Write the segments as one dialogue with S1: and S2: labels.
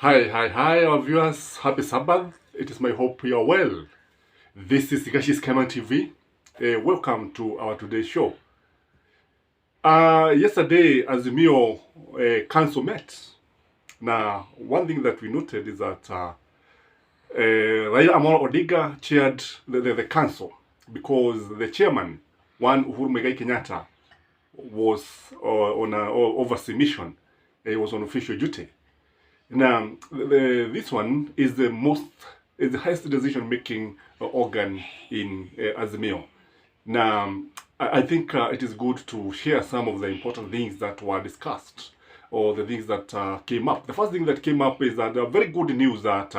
S1: Hi, our viewers. Happy Sabbath. It is my hope you are well. This is Gashi's Kaiman TV. Welcome to our today's show. Yesterday, Azimio council met. Now, one thing that we noted is that Raila Amolo Odinga chaired the council because the chairman, one Uhuru Muigai Kenyatta, was on an overseas mission. He was on official duty. Now, this one is the highest decision-making organ in Azimio. Now, I think it is good to share some of the important things that were discussed, or the things that came up. The first thing that came up is that very good news that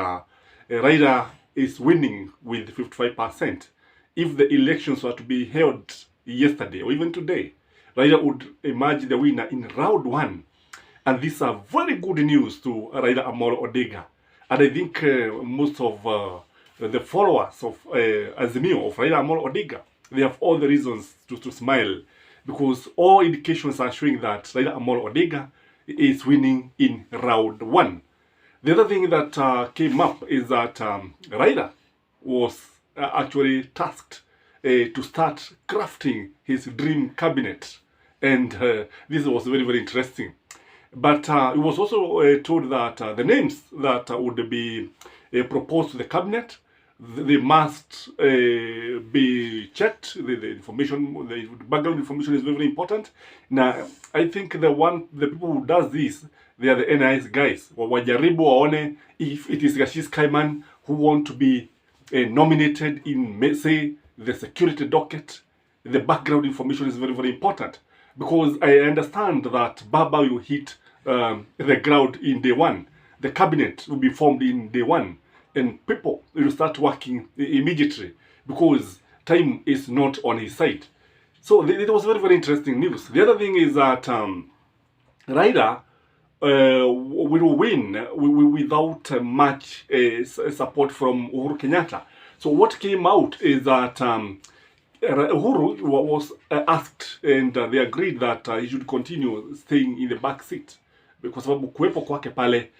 S1: Raila is winning with 55%. If the elections were to be held yesterday or even today, Raila would emerge the winner in round one. And these are very good news to Raila Amolo Odinga. And I think most of the followers of Azimio, of Raila Amolo Odinga, they have all the reasons to smile, because all indications are showing that Raila Amolo Odinga is winning in round one. The other thing that came up is that Raila was actually tasked to start crafting his dream cabinet. And this was very, very interesting. But it was also told that the names that would be proposed to the cabinet, they must be checked. The information, the background information is very, very important. Now, I think the people who does this, they are the NIS guys. Wajaribu waone if it is Gashi's Kaiman who want to be nominated in, say, the security docket. The background information is very, very important, because I understand that Baba will hit the ground in day one. The cabinet will be formed in day one, and people will start working immediately because time is not on his side. So it was very, very interesting news. The other thing is that Raila will win without much support from Uhuru Kenyatta. So what came out is that Uhuru was asked, and they agreed that he should continue staying in the back seat, kwa sababu kuwepo kwake pale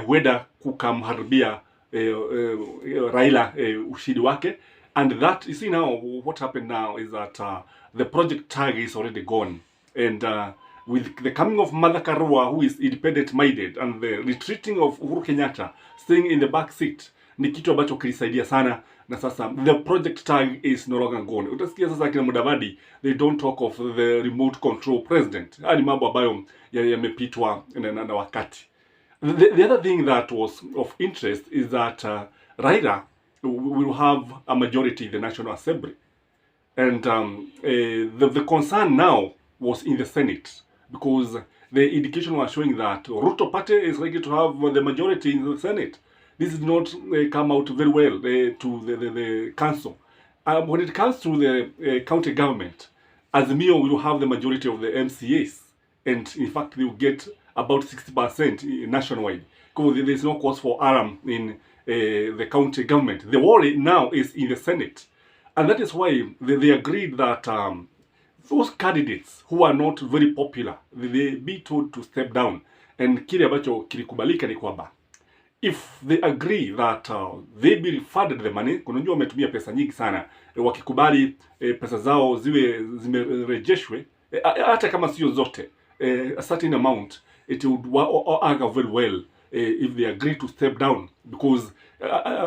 S1: huenda kukamharibia Raila ushindi wake. And that, you see now, what happened now is that the project tag is already gone. And with the coming of Mother Karua, who is independent-minded, and the retreating of Uhuru Kenyatta, staying in the back seat, ni kitu ambacho kilisaidia sana. Na sasa the project tag is no longer gone. Utasikia sasa kina Mudavadi, they don't talk of the remote control president. Haya ni mambo ambayo yamepitwa na wakati. The other thing that was of interest is that Raila will have a majority in the National Assembly. And the concern now was in the Senate, because the indication was showing that Ruto Party is likely to have the majority in the Senate. This did not come out very well to the council. When it comes to the county government, Azimio will have the majority of the MCAs, and in fact they will get about 60% nationwide, because there is no cause for alarm in the county government. The worry now is in the Senate, and that is why they agreed that those candidates who are not very popular, they be told to step down. And kile ambacho kilikubalika ni kwamba if they agree that they be refunded the money, kunajua wametumia pesa nyingi sana, wakikubali pesa zao zimerejeshwe, hata kama sio zote, a certain amount, it would work very well if they agree to step down, because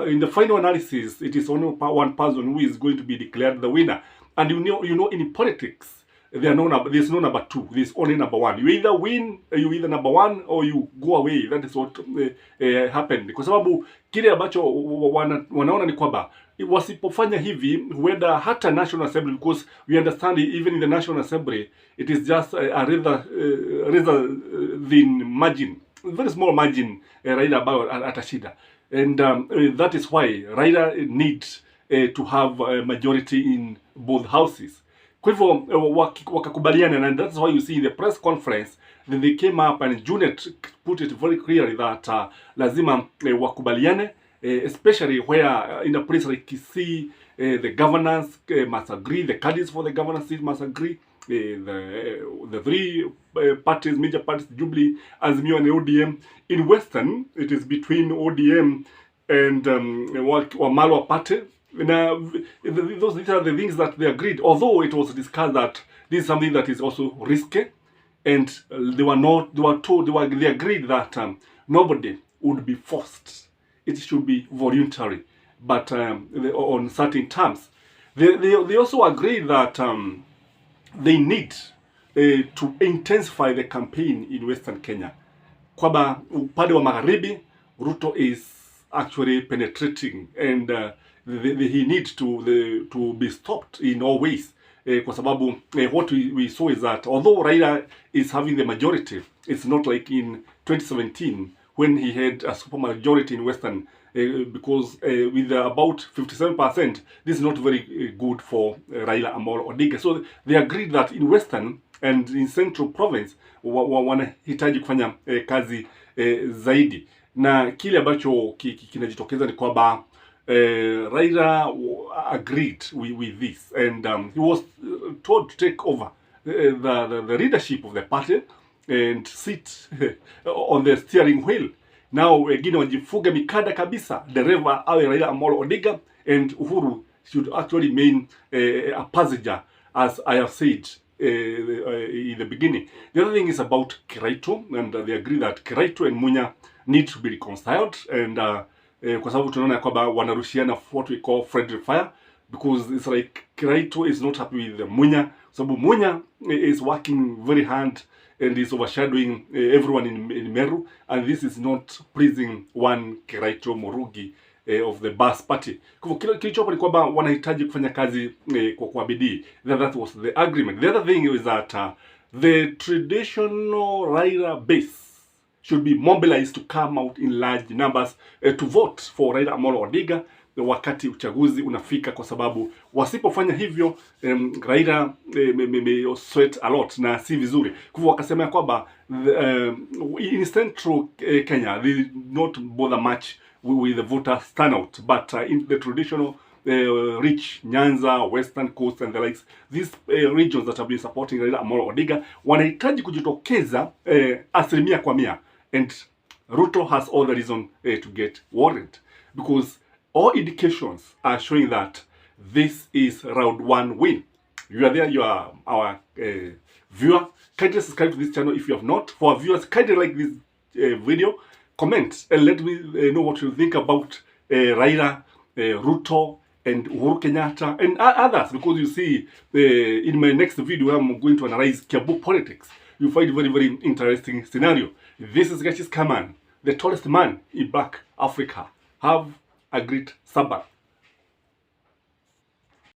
S1: in the final analysis, it is only one person who is going to be declared the winner. And you know in politics, there's no number two. There's only number one. You either win, you either number one, or you go away. That is what happened. Kwa sababu kile ambacho wanaona ni kwamba wasipofanya hivi, huenda hata National Assembly, because we understand even in the National Assembly, it is just a rather thin margin, very small margin, Raila ambayo atashida. And that is why Raila needs to have a majority in both houses. Kwa hivyo wakakubaliana, and that's why you see in the press conference that they came up and Junet put it very clearly that lazima wakubaliane, especially where in a place like Kisii, the governors must agree, the candidates for the governance seat must agree, the three parties, major parties, Jubilee, Azimio, and ODM. In Western, it is between ODM and Wamalwa Party. Now, these are the things that they agreed. Although it was discussed that this is something that is also risky, and they agreed that nobody would be forced. It should be voluntary, but on certain terms. They also agreed that they need to intensify the campaign in Western Kenya. Kwamba upande wa magharibi, Ruto is actually penetrating, and he needs to be stopped in all ways. Kwa sababu what we saw is that although Raila is having the majority, it's not like in 2017 when he had a super majority in Western, because with about 57%, this is not very good for Raila Amolo Odinga. So they agreed that in Western and in Central Province wanahitaji kufanya kazi zaidi, na kile ambacho kinajitokeza ni kwamba Raila agreed with this, and he was told to take over the leadership of the party and sit on the steering wheel. Now wengine wajifunga mikanda kabisa, dereva awe Raila Amolo Odinga, and Uhuru should actually remain a passenger, as I have said in the beginning. The other thing is about Kiraito, and they agree that Kiraito and Munya need to be reconciled, and kwa sababu tunaona kwamba wanarushiana what we call friendly fire, because it's like Kiraito is not happy with Munya, sababu Munya is working very hard and is overshadowing everyone in Meru, and this is not pleasing one Kiraito Murugi of the Bas Party. Kwa kilichopo ni kwamba wanahitaji kufanya kazi kwa bidii. That was the agreement. The other thing is that the traditional Raila base should be mobilized to come out in large numbers to vote for Raila Amolo Odinga wakati uchaguzi unafika, kwa sababu wasipofanya hivyo Raila may sweat a lot na si vizuri. Kwa hivyo wakasema kwamba in Central Kenya they did not bother much with the voter turnout, but in the traditional rich Nyanza, Western Coast and the likes, these regions that have been supporting Raila Amolo Odinga wanahitaji kujitokeza 100%, and Ruto has all the reason to get worried, because all indications are showing that this is round one win. You are there, you are our viewer. Kindly subscribe to this channel if you have not. For our viewers, kindly like this video, comment, and let me know what you think about Raila, Ruto, and Uhuru Kenyatta, and others, because you see in my next video I'm going to analyze Kiambu politics. You find very, very interesting scenario. This is Gachis Kaman, the tallest man in Black Africa. Have a great Sabbath.